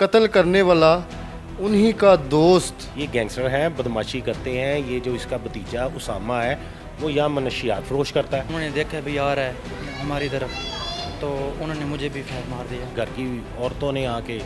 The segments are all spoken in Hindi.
कत्ल करने वाला उन्हीं का दोस्त। ये गैंगस्टर है, बदमाशी करते हैं। ये जो इसका भतीजा उसामा है वो यहाँ मनशियात फरोश करता है। उन्होंने देखा भी आ रहा है हमारी तरफ, तो उन्होंने मुझे भी फायर मार दिया। घर की औरतों ने आके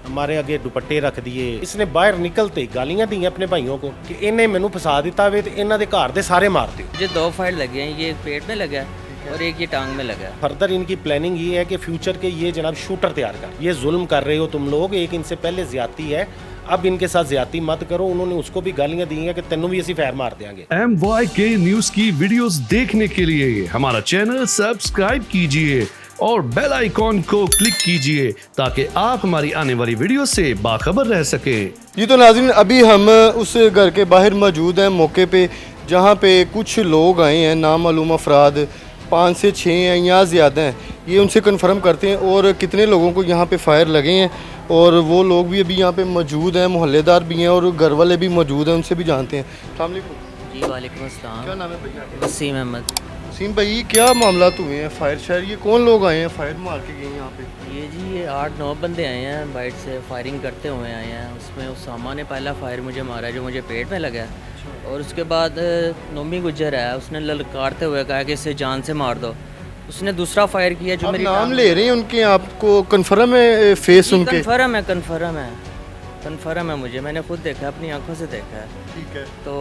हमारे आगे दुपट्टे रख दिए। इसने बाहर निकलते गालियां दी अपने भाइयों को कि इन्हें मैनू फसा दिता वे ते इन्हां दे घर दे सारे मार दियो। मुझे 2 फायर लगे हैं, ये एक पेट में लगा है और एक ये टांग में लगा है। फर्दर इनकी प्लानिंग ये है कि फ्यूचर के ये जनाब शूटर तैयार कर, ये जुल्म कर रहे हो तुम लोग, एक इनसे पहले ज्यादती है, अब इनके साथ ज्यादती मत करो। उन्होंने उसको भी गालियां दी हैं कि तेनू भी ऐसी फायर मार देंगे। MYK न्यूज की वीडियोस देखने के लिए हमारा चैनल सब्सक्राइब कीजिए और बेल आइकॉन को क्लिक कीजिए ताकि आप हमारी आने वाली वीडियो से बाखबर रह सके। जी तो नाज़रीन, अभी हम उस घर के बाहर मौजूद हैं मौके पे, जहाँ पे कुछ लोग आए हैं, नामालूम अफराद 5 से 6 हैं या ज़्यादा हैं। ये उनसे कंफर्म करते हैं और कितने लोगों को यहाँ पे फायर लगे हैं, और वो लोग भी अभी यहाँ पे मौजूद हैं, मोहल्लेदार भी हैं और घर वाले भी मौजूद हैं, उनसे भी जानते हैं। अस्सलाम वालेकुम। जी वालेकुम अस्सलाम। क्या नाम है भैया? वसीम अहमद। वसीम भाई, क्या मामला हुए हैं फायर शायर? ये कौन लोग आए हैं फायर मार के गए यहाँ पे? ये 8-9 बंदे आए हैं, बाइट से फायरिंग करते हुए आए हैं। उसमें उसामा ने पहला फायर मुझे मारा जो मुझे पेट में लगा है, और उसके बाद नोमी गुजर है, उसने ललकारते हुए कहा कि इसे जान से मार दो। उसने दूसरा फायर किया जो आप मेरी नाम ले रहे हैं उनके, आपको कंफर्म है फेस उनके? कन्फर्म है मुझे, मैंने खुद देखा है, अपनी आंखों से देखा है। ठीक है। तो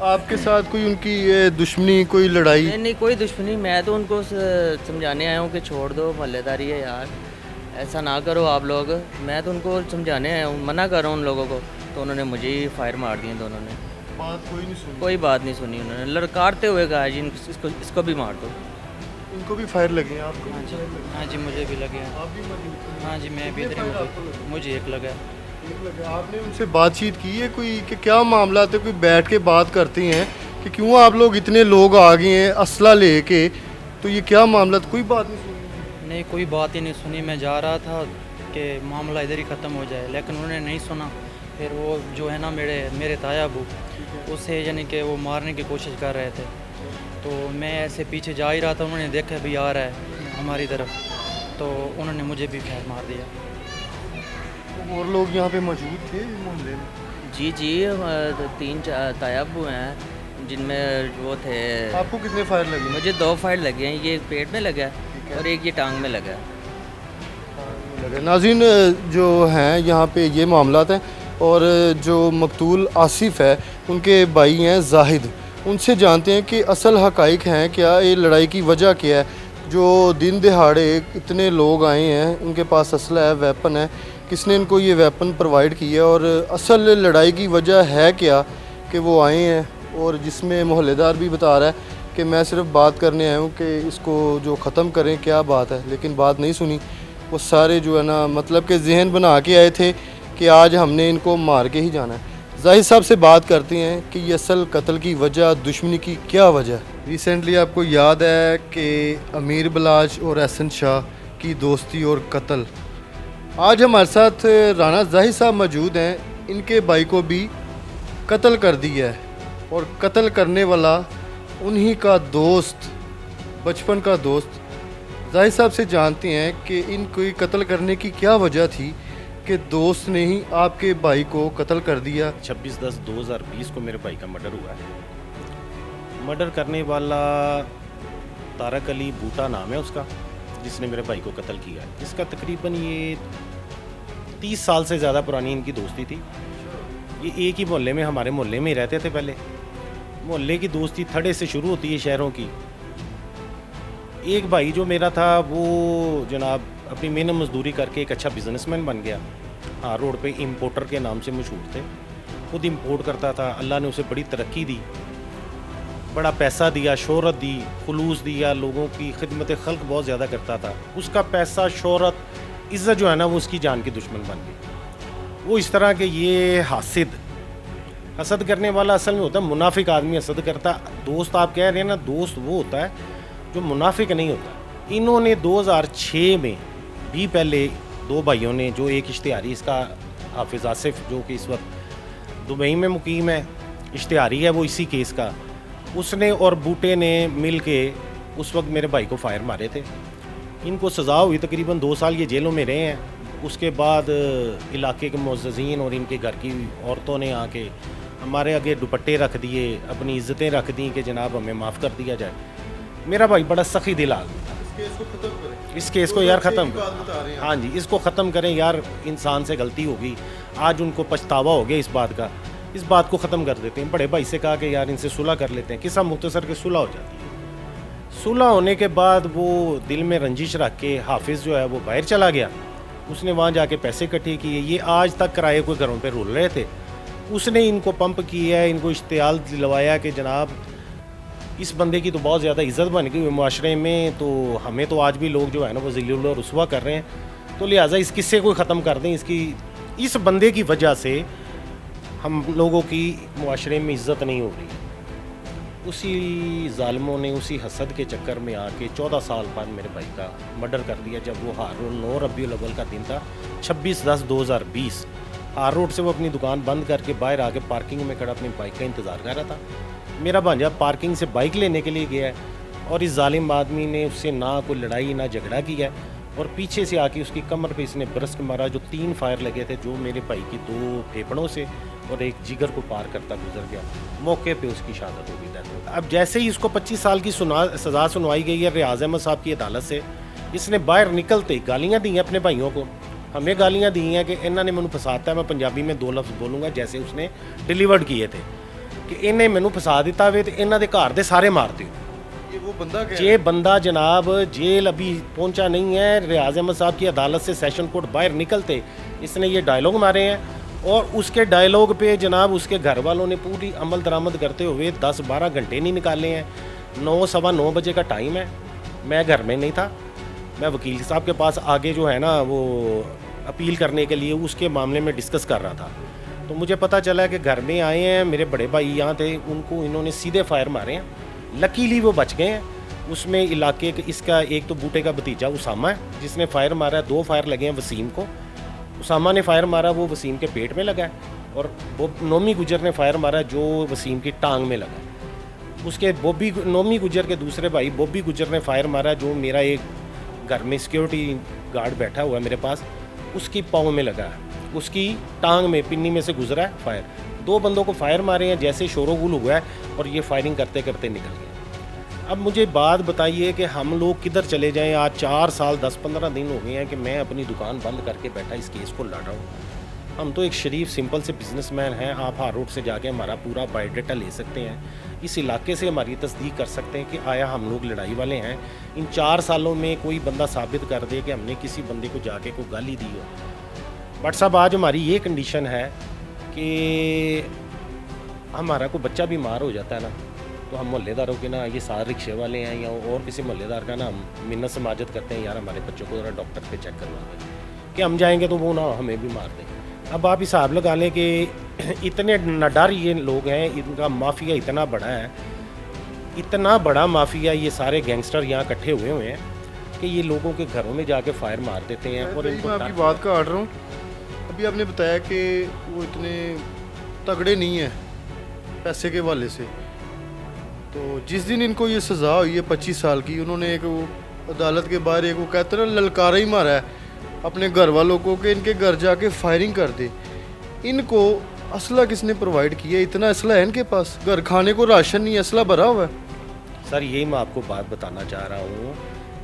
आपके साथ कोई उनकी दुश्मनी, कोई लड़ाई? नहीं, कोई दुश्मनी। मैं तो उनको समझाने आया हूँ कि छोड़ दो, मोहल्लेदारी है यार, ऐसा ना करो आप लोग। मैं तो उनको समझाने आया हूँ, मना कर रहा हूँ उन लोगों को, तो उन्होंने मुझे ही फायर मार दिए दोनों ने। बात कोई नहीं सुनी? कोई बात नहीं सुनी, उन्होंने लड़कारते हुए कहा जी इसको भी मार दो। इनको भी फायर लगे हैं? आपको? हाँ जी मुझे भी लगे हैं। आप भी मौजूद? हाँ जी मैं भी इधर ही मौजूद, मुझे एक लगा है। एक लगा। आपने उनसे बातचीत की है कोई कि क्या मामला है? कोई बैठ के बात करते हैं कि क्यों आप लोग इतने लोग आ गए हैं असला लेके, तो ये क्या मामला? कोई बात नहीं सुनी? नहीं कोई बात ही नहीं सुनी। मैं जा रहा था कि मामला इधर ही ख़त्म हो जाए, लेकिन उन्होंने नहीं सुना। फिर वो जो है ना मेरे ताया अबू, उसे यानी कि वो मारने की कोशिश कर रहे थे, तो मैं ऐसे पीछे जा ही रहा था। उन्होंने देखा भी आ रहा है हमारी तरफ, तो उन्होंने मुझे भी फायर मार दिया। और लोग यहाँ पे मौजूद थे मोहल्ले में? जी 3 ताया अब्बू हैं, जिनमें वो थे। आपको कितने फायर लगे? मुझे 2 फायर लगे हैं, ये एक पेट में लगा है और एक ये टांग में लगा है। नाज़रीन, जो हैं यहाँ पे ये मामलात हैं, और जो मकतूल आसिफ है उनके भाई हैं जाहिद, उनसे जानते हैं कि असल हकाइक हैं क्या, ये लड़ाई की वजह क्या है, जो दिन दिहाड़े इतने लोग आए हैं, उनके पास असला है, वेपन है, किसने इनको ये वेपन प्रोवाइड किया, और असल लड़ाई की वजह है क्या कि वो आए हैं। और जिसमें मोहल्लेदार भी बता रहा है कि मैं सिर्फ बात करने आया हूँ कि इसको जो ख़त्म करें, क्या बात है, लेकिन बात नहीं सुनी। वो सारे जो है ना, मतलब कि जहन बना के आए थे कि आज हमने इनको मार के ही जाना है। जाहिद साहब से बात करते हैं कि ये असल कत्ल की वजह, दुश्मनी की क्या वजह है। रिसेंटली आपको याद है कि अमीर बलाज और एहसन शाह की दोस्ती और कत्ल। आज हमारे साथ राना जाहिद साहब मौजूद हैं, इनके भाई को भी कत्ल कर दिया है, और कत्ल करने वाला उन्हीं का दोस्त, बचपन का दोस्त। जाहिद साहब से जानते हैं कि इनको कत्ल करने की क्या वजह थी कि दोस्त ने ही आपके भाई को कत्ल कर दिया। 26/10/2020 को मेरे भाई का मर्डर हुआ है। मर्डर करने वाला तारक अली बूटा नाम है उसका, जिसने मेरे भाई को कत्ल किया है। इसका तकरीबन ये 30 साल से ज़्यादा पुरानी इनकी दोस्ती थी। ये एक ही मोहल्ले में, हमारे मोहल्ले में ही रहते थे पहले। मोहल्ले की दोस्ती थड़े से शुरू होती है शहरों की। एक भाई जो मेरा था वो जनाब अपनी मेहनत मजदूरी करके एक अच्छा बिजनेसमैन बन गया। हाँ, रोड पे इंपोर्टर के नाम से मशहूर थे, खुद इंपोर्ट करता था। अल्लाह ने उसे बड़ी तरक्की दी, बड़ा पैसा दिया, शोहरत दी, खुलूस दिया, लोगों की खिदमत खल्क बहुत ज़्यादा करता था। उसका पैसा, शोहरत, इज़्ज़त जो है ना, वो उसकी जान की दुश्मन बन गई। वो इस तरह के ये हसद करने वाला असल में होता है मुनाफिक आदमी हसद करता। दोस्त आप कह रहे हैं ना, दोस्त वो होता है जो मुनाफिक नहीं होता। इन्होंने 2006 में भी पहले 2 भाइयों ने, जो एक इश्तिहारी, इसका हाफिज़ आसिफ जो कि इस वक्त दुबई में मुकीम है, इश्तिहारी है वो इसी केस का, उसने और बूटे ने मिल के उस वक्त मेरे भाई को फायर मारे थे। इनको सज़ा हुई, तकरीबन 2 साल ये जेलों में रहे हैं। उसके बाद इलाके के मुअज़्ज़िज़ीन और इनके घर की औरतों ने आके हमारे आगे दुपट्टे रख दिए, अपनी इज़्ज़तें रख दी कि जनाब हमें माफ़ कर दिया जाए। मेरा भाई बड़ा सख़ी दिल आदमी था। इस केस को यार ख़त्म करें। हाँ जी, इसको ख़त्म करें यार, इंसान से गलती होगी, आज उनको पछतावा हो गया इस बात को ख़त्म कर देते हैं। बड़े भाई से कहा कि यार इनसे सुलह कर लेते हैं, किस्सा मुख्तसर के सुलह हो जाती है। सुलह होने के बाद वो दिल में रंजिश रख के हाफिज़ जो है वो बाहर चला गया, उसने वहाँ जाके पैसे इकट्ठे किए। ये आज तक किराए के घरों पे रुल रहे थे, उसने इनको पंप किया है, इनको इश्तियाल दिलवाया कि जनाब इस बंदे की तो बहुत ज़्यादा इज़्ज़त बन गई माशरे में, तो हमें तो आज भी लोग जो है ना वो ज़लील और रुस्वा कर रहे हैं, तो लिहाजा इस किस्से को ख़त्म कर दें। इस बंदे की वजह से हम लोगों की माशरे में इज़्ज़त नहीं हो रही। उसी ज़ालिमों ने उसी हसद के चक्कर में आके 14 साल बाद मेरे भाई का मर्डर कर दिया, जब वो हार रोड 9 रबीउल अव्वल का दिन था, 26/10/2020। हार रोड से वो अपनी दुकान बंद करके बाहर आके पार्किंग में खड़ा अपनी बाइक का इंतज़ार कर रहा था। मेरा भांजा पार्किंग से बाइक लेने के लिए गया है और इस जालिम आदमी ने उससे ना कोई लड़ाई ना झगड़ा किया और पीछे से आके उसकी कमर पे इसने बरस के मारा, जो 3 फायर लगे थे, जो मेरे भाई की 2 फेफड़ों से और एक जिगर को पार करता गुजर गया। मौके पे उसकी शहादत हो गई। अब जैसे ही इसको 25 साल की सज़ा सुनवाई गई है रियाज़ अहमद साहब की अदालत से, इसने बाहर निकलते गालियाँ दी हैं अपने भाइयों को, हमें गालियाँ दी हैं कि इन्होंने मैनू फसाता है। मैं पंजाबी में 2 लफ्ज़ बोलूँगा जैसे उसने डिलीवर्ड किए थे कि इन्हें मैनू फसा दिता वे तो इन्हों के घर दे सारे मार दिओ। ये बंदा जनाब जेल अभी पहुंचा नहीं है। रियाज़ अहमद साहब की अदालत से सेशन कोर्ट बाहर निकलते इसने ये डायलॉग मारे हैं और उसके डायलॉग पे जनाब उसके घर वालों ने पूरी अमल दरामद करते हुए 10-12 घंटे नहीं निकाले हैं। 9-9:15 बजे का टाइम है, मैं घर में नहीं था, मैं वकील साहब के पास आगे जो है ना वो अपील करने के लिए उसके मामले में डिस्कस कर रहा था, तो मुझे पता चला कि घर में आए हैं मेरे बड़े भाई यहाँ थे, उनको इन्होंने सीधे फायर मारे हैं। लकीली वो बच गए हैं। उसमें इलाके के इसका एक तो बूटे का भतीजा उसामा है जिसने फायर मारा है, 2 फायर लगे हैं वसीम को। उसामा ने फायर मारा वो वसीम के पेट में लगा है और वो नोमी गुजर ने फायर मारा जो वसीम की टांग में लगा है। उसके नोमी गुजर के दूसरे भाई बॉबी गुजर ने फायर मारा जो मेरा एक घर में सिक्योरिटी गार्ड बैठा हुआ है मेरे पास, उसकी पाँव में लगा है, उसकी टांग में पिन्नी में से गुजरा है फायर। 2 बंदों को फायर मारे हैं, जैसे शोरोगुल हुआ है और ये फायरिंग करते करते निकल गए। अब मुझे बात बताइए कि हम लोग किधर चले जाएं। आज 4 साल 10-15 दिन हो गए हैं कि मैं अपनी दुकान बंद करके बैठा इस केस को लड़ रहा हूँ। हम तो एक शरीफ सिंपल से बिजनेसमैन हैं। आप हार रोड से जाके हमारा पूरा बायोडाटा ले सकते हैं, इस इलाके से हमारी तस्दीक कर सकते हैं कि आया हम लोग लड़ाई वाले हैं। इन 4 सालों में कोई बंदा साबित कर दे कि हमने किसी बंदे को जाके कोई गाली दी हो। बट साहब आज हमारी ये कंडीशन है कि हमारा कोई बच्चा बीमार हो जाता है ना, तो हम मोहल्लेदारों के ना, ये सारे रिक्शे वाले हैं या और किसी मोहल्लेदार का ना, हम मिन्नत समाजत करते हैं यार हमारे बच्चों को ज़रा डॉक्टर पे चेक करवा दें कि हम जाएंगे तो वो ना हमें भी मार दें। अब आप हिसाब लगा लें कि इतने नडर ये लोग हैं, इनका माफिया इतना बड़ा है, इतना बड़ा माफिया, ये सारे गैंगस्टर यहाँ इकट्ठे हुए हैं कि ये लोगों के घरों में जाके फायर मार देते हैं। और मैं आपकी बात का आड़ रहा हूँ। अभी आपने बताया कि वो इतने तगड़े नहीं हैं पैसे के हवाले से, तो जिस दिन इनको ये सज़ा हुई है 25 साल की, उन्होंने एक वो अदालत के बाहर एक वो कहते हैं ना ललकारा ही मारा है अपने घर वालों को कि इनके घर जाके फायरिंग कर दे। इनको असला किसने प्रोवाइड किया? इतना असला है इनके पास, घर खाने को राशन नहीं, असला भरा हुआ है। सर यही मैं आपको बात बताना चाह रहा हूँ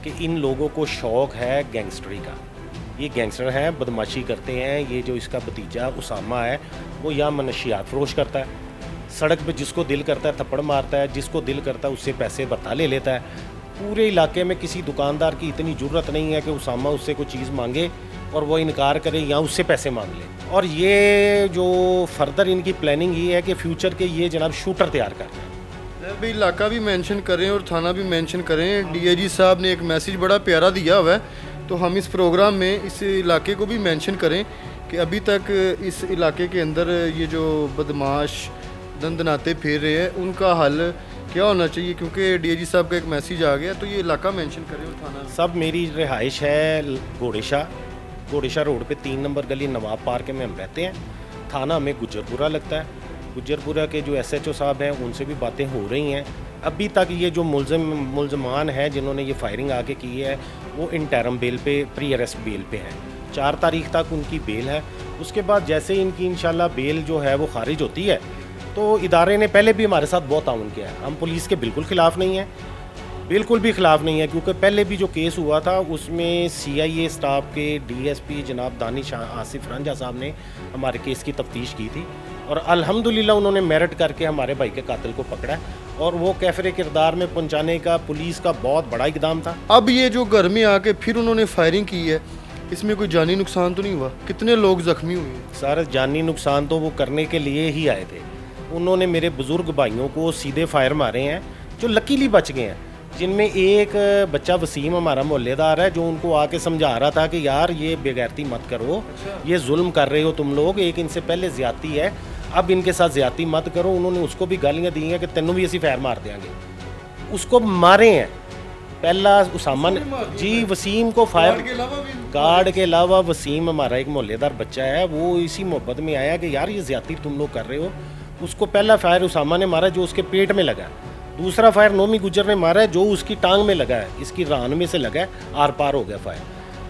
कि इन लोगों को शौक़ है गैंगस्टरी का। ये गैंगस्टर हैं, बदमाशी करते हैं। ये जो इसका भतीजा उसामा है वो यहाँ मनशियात फरोश करता है, सड़क पे जिसको दिल करता है थप्पड़ मारता है, जिसको दिल करता है उससे पैसे बता ले लेता है। पूरे इलाके में किसी दुकानदार की इतनी ज़रूरत नहीं है कि उसामा उससे कोई चीज़ मांगे और वो इनकार करे या उससे पैसे मांग ले। और ये जो फर्दर इनकी प्लानिंग ये है कि फ्यूचर के ये जनाब शूटर तैयार कर रहे हैं। भाई इलाका भी मेंशन करें और थाना भी मेंशन करें। डीआईजी साहब ने एक मैसेज बड़ा प्यारा दिया हुआ है, तो हम इस प्रोग्राम में इस इलाके को भी मेंशन करें कि अभी तक इस इलाके के अंदर ये जो बदमाश दंदनाते फिर रहे हैं उनका हल क्या होना चाहिए, क्योंकि डीआईजी साहब का एक मैसेज आ गया, तो ये इलाका मेंशन करें और थाना। सब मेरी रिहाइश है घोड़ेशाह रोड पे 3 नंबर गली नवाब पार्क में हम रहते हैं। थाना हमें गुजरपुरा लगता है। गुजरपुरा के जो SHO साहब हैं उनसे भी बातें हो रही हैं। अभी तक ये जो मुलजमान हैं जिन्होंने ये फायरिंग आके की है वो इंटरम बेल पे, प्री अरेस्ट बेल पे हैं। 4 तारीख तक उनकी बेल है। उसके बाद जैसे इनकी इंशाल्लाह बेल जो है वो खारिज होती है तो इदारे ने पहले भी हमारे साथ बहुत ताउन किया है। हम पुलिस के बिल्कुल ख़िलाफ़ नहीं हैं, बिल्कुल भी ख़िलाफ़ नहीं है, क्योंकि पहले भी जो केस हुआ था उसमें CIA स्टाफ के DSP जनाब दानिश आसिफ रंजा साहब ने हमारे केस की तफ्तीश की थी और अल्हम्दुलिल्लाह उन्होंने मेरिट करके हमारे भाई के कातिल को पकड़ा और वो कैफरे किरदार में पहुंचाने का पुलिस का बहुत बड़ा इकदाम था। अब ये जो घर में आके फिर उन्होंने फायरिंग की है, इसमें कोई जानी नुकसान तो नहीं हुआ? कितने लोग ज़ख्मी हुए हैं? सर जानी नुकसान तो वो करने के लिए ही आए थे। उन्होंने मेरे बुज़ुर्ग भाइयों को सीधे फायर मारे हैं जो लकीली बच गए हैं, जिनमें एक बच्चा वसीम हमारा मोहल्लेदार है जो उनको आके समझा रहा था कि यार ये बेगैरती मत करो, ये जुल्म कर रहे हो तुम लोग, एक इनसे पहले ज़्यादती है, अब इनके साथ ज़्यादती मत करो। उन्होंने उसको भी गालियाँ दी हैं कि तेनों भी ऐसी फायर मार देंगे, उसको मारे हैं। पहला उसामा ने जी वसीम को फायर, गार्ड के अलावा वसीम हमारा एक मोहल्लेदार बच्चा है, वो इसी मोहब्बत में आया कि यार ये ज़्यादती तुम लोग कर रहे हो। उसको पहला फायर उसामा ने मारा जो उसके पेट में लगा, दूसरा फायर नोमी गुज्जर ने मारा है जो उसकी टांग में लगा है, इसकी रान में से लगा है, आर पार हो गया फायर।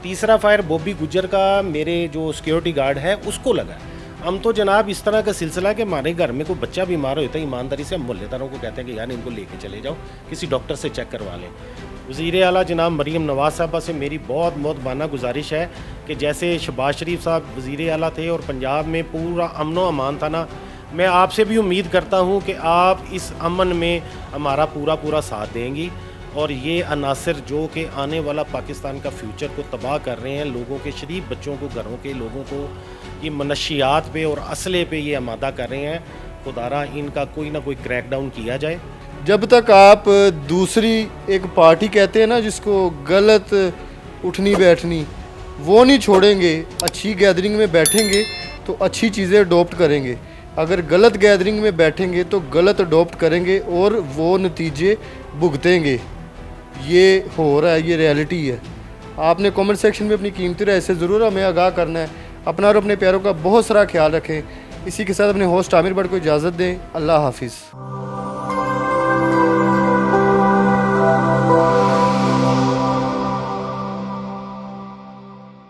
तीसरा फायर बॉबी गुज्जर का मेरे जो सिक्योरिटी गार्ड है उसको लगा है। हम तो जनाब इस तरह का सिलसिला कि हमारे घर में कोई बच्चा बीमार होता है, ईमानदारी से हम मोहल्लेदारों को कहते हैं कि यार इनको लेके चले जाओ, किसी डॉक्टर से चेक करवा लें। वज़ीर आला जनाब मरीम नवाज़ साहबा से मेरी बहुत मोहतबाना गुजारिश है कि जैसे शहबाज शरीफ साहब वज़ीर आला थे और पंजाब में पूरा अमन व अमान था ना, मैं आपसे भी उम्मीद करता हूँ कि आप इस अमन में हमारा पूरा साथ देंगी और ये अनासर जो कि आने वाला पाकिस्तान का फ्यूचर को तबाह कर रहे हैं, लोगों के शरीफ बच्चों को, घरों के लोगों को ये मनशियात पे और असले पे ये आमादा कर रहे हैं, खुदारा इनका कोई ना कोई क्रैकडाउन किया जाए। जब तक आप दूसरी एक पार्टी कहते हैं ना जिसको गलत उठनी बैठनी, वो नहीं छोड़ेंगे, अच्छी गैदरिंग में बैठेंगे तो अच्छी चीज़ें अडोप्ट करेंगे, अगर गलत गैदरिंग में बैठेंगे तो गलत अडोप्ट करेंगे और वो नतीजे भुगतेंगे। ये हो रहा है, ये रियलिटी है। आपने कमेंट सेक्शन में अपनी कीमती राय से ज़रूर हमें आगाह करना है। अपना और अपने प्यारों का बहुत सारा ख्याल रखें। इसी के साथ अपने होस्ट आमिर भट्ट को इजाज़त दें। अल्लाह हाफिज़।